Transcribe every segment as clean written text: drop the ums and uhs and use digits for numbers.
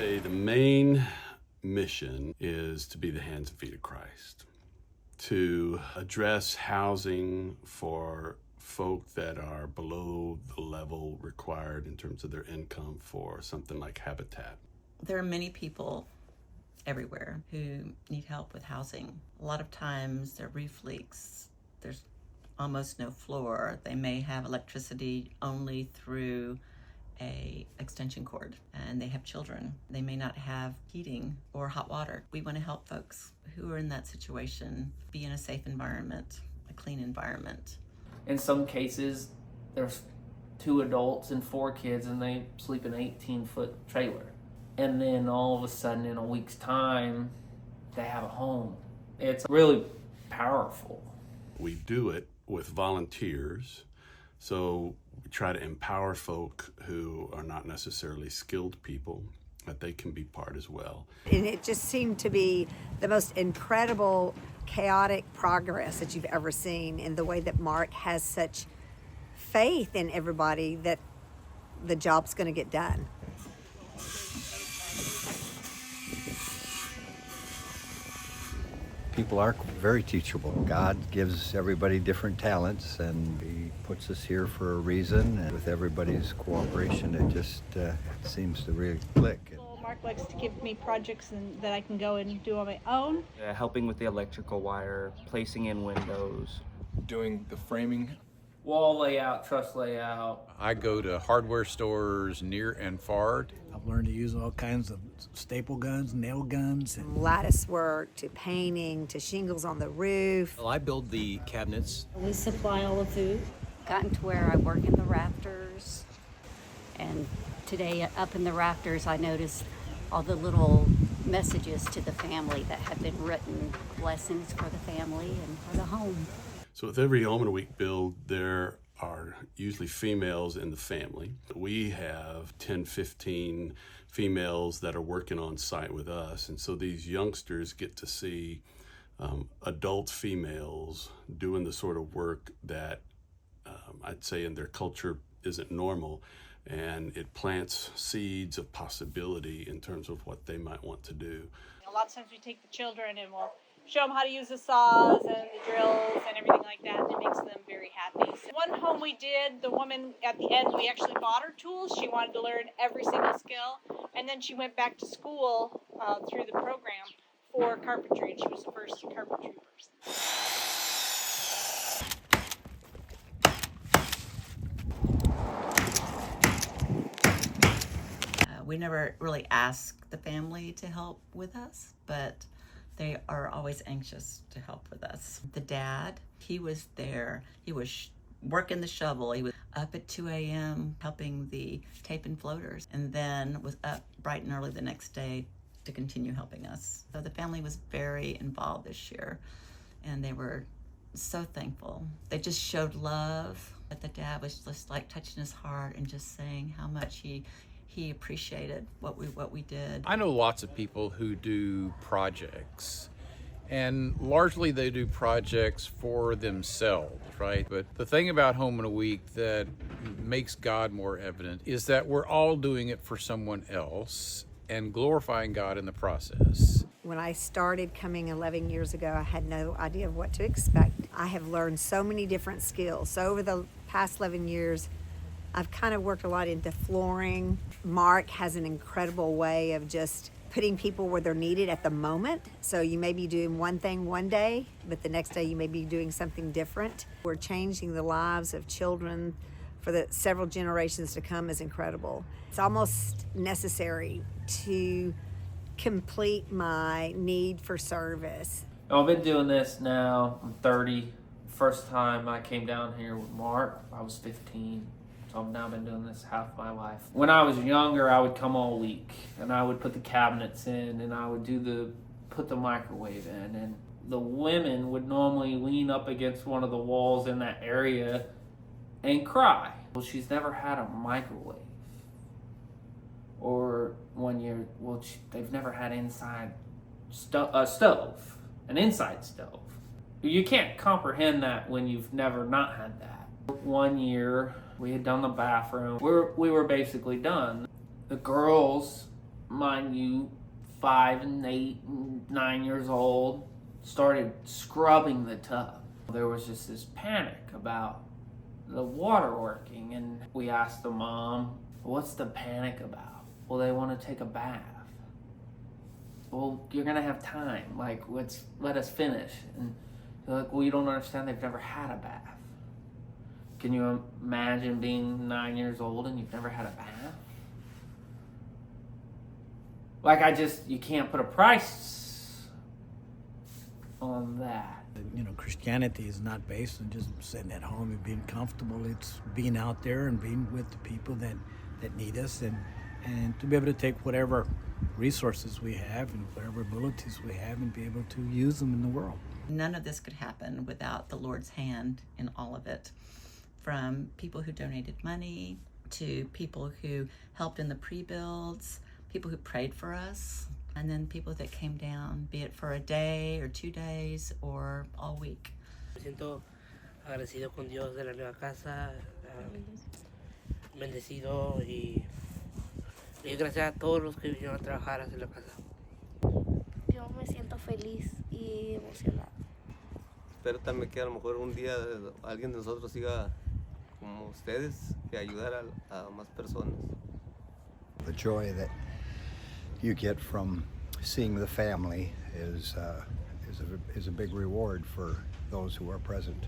say the main mission is to be the hands and feet of Christ, to address housing for folk that are below the level required in terms of their income for something like Habitat. There are many people everywhere who need help with housing. A lot of times their roof leaks. There's almost no floor. They may have electricity only through a extension cord, and they have children. They may not have heating or hot water. We want to help folks who are in that situation be in a safe environment, a clean environment. In some cases, there's 2 adults and 4 kids, and they sleep in an 18-foot trailer. And then all of a sudden, in a week's time, they have a home. It's really powerful. We do it with volunteers, so we try to empower folk who are not necessarily skilled people, that they can be part as well. And it just seemed to be the most incredible, chaotic progress that you've ever seen in the way that Mark has such faith in everybody that the job's going to get done. People are very teachable. God gives everybody different talents, and He puts us here for a reason. And with everybody's cooperation, it just seems to really click. Mark likes to give me projects that I can go and do on my own. Helping with the electrical wire, placing in windows. Doing the framing. Wall layout, truss layout. I go to hardware stores near and far. I've learned to use all kinds of staple guns, nail guns. From lattice work to painting to shingles on the roof. Well, I build the cabinets. We supply all the food. Gotten to where I work in the rafters. And today up in the rafters, I noticed all the little messages to the family that have been written, blessings for the family and for the home. So with every Home in a Week build, there are usually females in the family. We have 10, 15 females that are working on site with us. And so these youngsters get to see adult females doing the sort of work that I'd say in their culture isn't normal. And it plants seeds of possibility in terms of what they might want to do. A lot of times we take the children and we'll show them how to use the saws and the drills and everything like that, and it makes them very happy. So one home we did, the woman at the end, we actually bought her tools. She wanted to learn every single skill, and then she went back to school through the program for carpentry, and she was the first carpentry person. We never really ask the family to help with us, but they are always anxious to help with us. The dad, he was there. He was working the shovel. He was up at 2 a.m. helping the tape and floaters, and then was up bright and early the next day to continue helping us. So the family was very involved this year, and they were so thankful. They just showed love. But the dad was just like touching his heart and just saying how much he appreciated what we did. I know lots of people who do projects, and largely they do projects for themselves, right? But the thing about Home in a Week that makes God more evident is that we're all doing it for someone else and glorifying God in the process. When I started coming 11 years ago, I had no idea of what to expect. I have learned so many different skills. So over the past 11 years, I've kind of worked a lot into flooring. Mark has an incredible way of just putting people where they're needed at the moment. So you may be doing one thing one day, but the next day you may be doing something different. We're changing the lives of children for the several generations to come is incredible. It's almost necessary to complete my need for service. I've been doing this now. I'm 30. First time I came down here with Mark, I was 15. So I've now been doing this half my life. When I was younger, I would come all week and I would put the cabinets in and I would put the microwave in, and the women would normally lean up against one of the walls in that area and cry. Well, she's never had a microwave. Or they've never had inside stove, an inside stove. You can't comprehend that when you've never not had that. One year, we had done the bathroom. We were basically done. The girls mind you, 5 and 8 and 9 years old, started scrubbing the tub. There was just this panic about the water working, and we asked the mom, what's the panic about? Well, they want to take a bath. Well, you're gonna have time, like, let us finish. And they're like, well, you don't understand, they've never had a bath. Can you imagine being 9 years old and you've never had a bath? Like, you can't put a price on that. You know, Christianity is not based on just sitting at home and being comfortable. It's being out there and being with the people that need us, and to be able to take whatever resources we have and whatever abilities we have and be able to use them in the world. None of this could happen without the Lord's hand in all of it. From people who donated money to people who helped in the pre-builds, people who prayed for us, and then people that came down, be it for a day or 2 days or all week. Me siento agradecido con Dios de la nueva casa, bendecido y gracias a todos los que vinieron a trabajar hacia la casa. Yo me siento feliz y emocionada. Espero también que a lo mejor un día alguien de nosotros siga como ustedes, que ayudar a más personas. The joy that you get from seeing the family is a big reward for those who are present.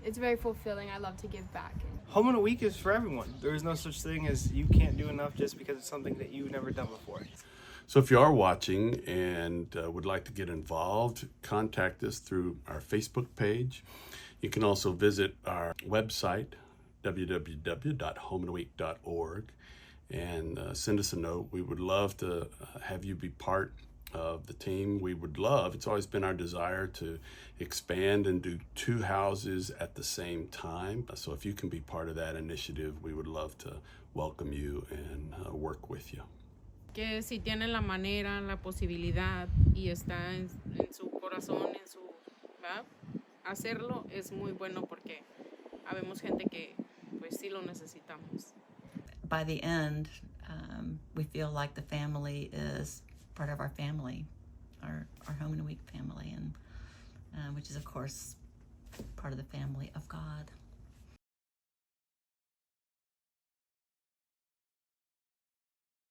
It's very fulfilling. I love to give back. Home in a Week is for everyone. There is no such thing as you can't do enough just because it's something that you've never done before. So if you are watching and would like to get involved, contact us through our Facebook page. You can also visit our website, www.homeinaweek.org, and send us a note. We would love to have you be part of the team. We would love, it's always been our desire to expand and do 2 houses at the same time. So if you can be part of that initiative, we would love to welcome you and work with you. Que si tienen la manera, la posibilidad y está en su corazón, en su, ¿verdad? Hacerlo es muy bueno porque habemos gente que pues sí lo necesitamos. By the end, we feel like the family is part of our family, our Home in a Week family, and which is of course part of the family of God.